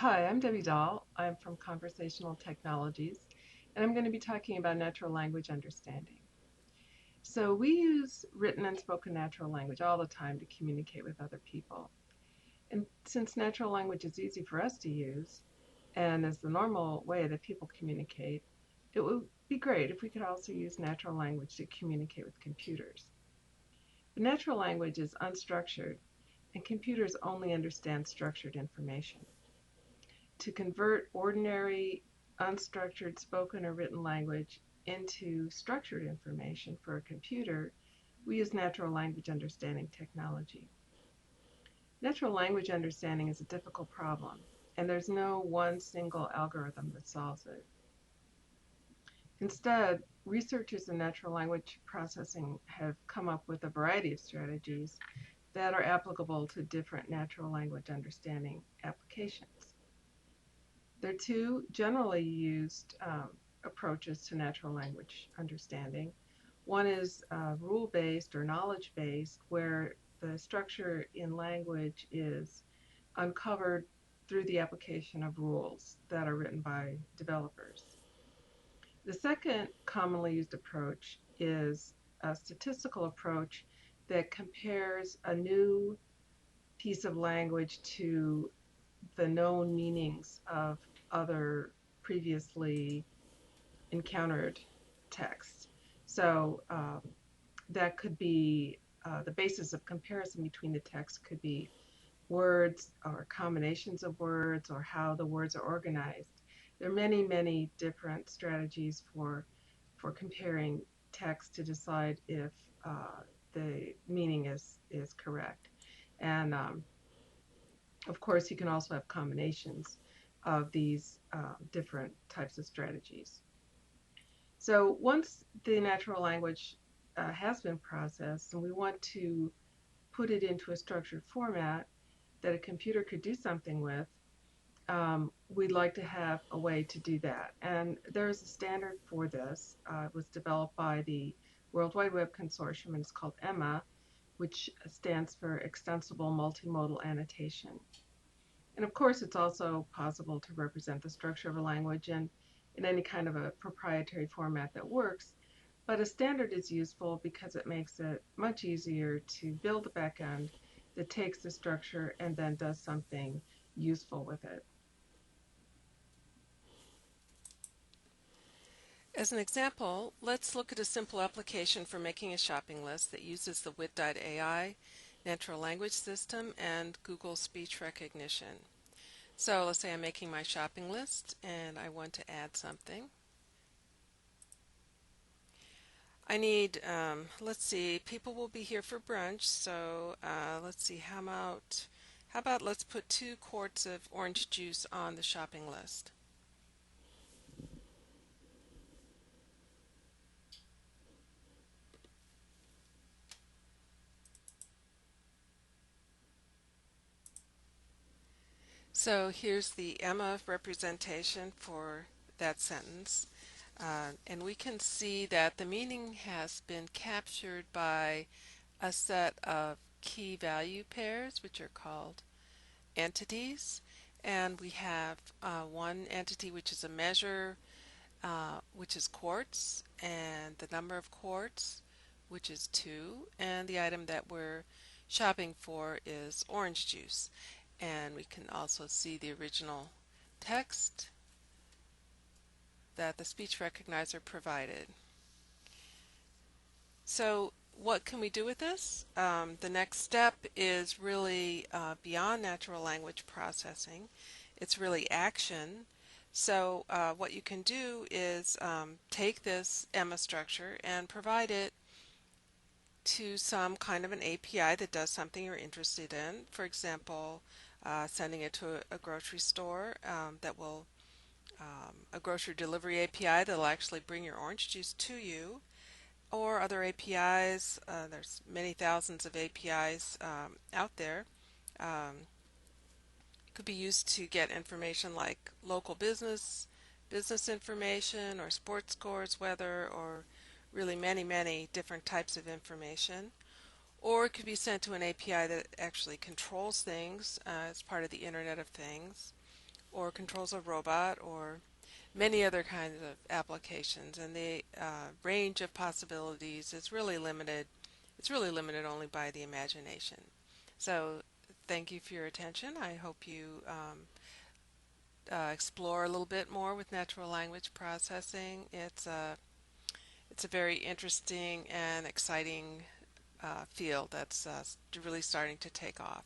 Hi, I'm Debbie Dahl. I'm from Conversational Technologies, and I'm going to be talking about natural language understanding. So, we use written and spoken natural language all the time to communicate with other people. And since natural language is easy for us to use and is the normal way that people communicate, it would be great if we could also use natural language to communicate with computers. But natural language is unstructured, and computers only understand structured information. To convert ordinary, unstructured spoken or written language into structured information for a computer, we use natural language understanding technology. Natural language understanding is a difficult problem, and there's no one single algorithm that solves it. Instead, researchers in natural language processing have come up with a variety of strategies that are applicable to different natural language understanding applications. There are two generally used approaches to natural language understanding. One is rule-based or knowledge-based, where the structure in language is uncovered through the application of rules that are written by developers. The second commonly used approach is a statistical approach that compares a new piece of language to the known meanings of other previously encountered texts. So that could be the basis of comparison between the texts could be words or combinations of words or how the words are organized. There are many, many different strategies for comparing text to decide if the meaning is correct. And of course, you can also have combinations of these different types of strategies. So once the natural language has been processed and we want to put it into a structured format that a computer could do something with, we'd like to have a way to do that. And there's a standard for this. It was developed by the World Wide Web Consortium, and it's called EMMA, which stands for Extensible Multimodal Annotation. And of course, it's also possible to represent the structure of a language in any kind of a proprietary format that works. But a standard is useful because it makes it much easier to build a backend that takes the structure and then does something useful with it. As an example, let's look at a simple application for making a shopping list that uses the wit.ai natural language system and Google speech recognition. So let's say I'm making my shopping list and I want to add something. I need, let's see, people will be here for brunch, so let's see, how about let's put 2 quarts of orange juice on the shopping list. So here's the Emma representation for that sentence. And we can see that the meaning has been captured by a set of key value pairs, which are called entities. And we have one entity which is a measure, which is quarts, and the number of quarts, which is 2, and the item that we're shopping for is orange juice. And we can also see the original text that the speech recognizer provided. So what can we do with this? The next step is really beyond natural language processing. It's really action. So what you can do is take this Emma structure and provide it to some kind of an API that does something you're interested in. For example, sending it to a grocery store that will a grocery delivery API that will actually bring your orange juice to you, or other APIs. There's many thousands of APIs out there. It could be used to get information like local business information, or sports scores, weather, or really many, many different types of information. Or it could be sent to an API that actually controls things as part of the Internet of Things. or controls a robot or many other kinds of applications, and the range of possibilities is really limited. It's really limited only by the imagination. So thank you for your attention. I hope you explore a little bit more with natural language processing. It's a very interesting and exciting field that's really starting to take off.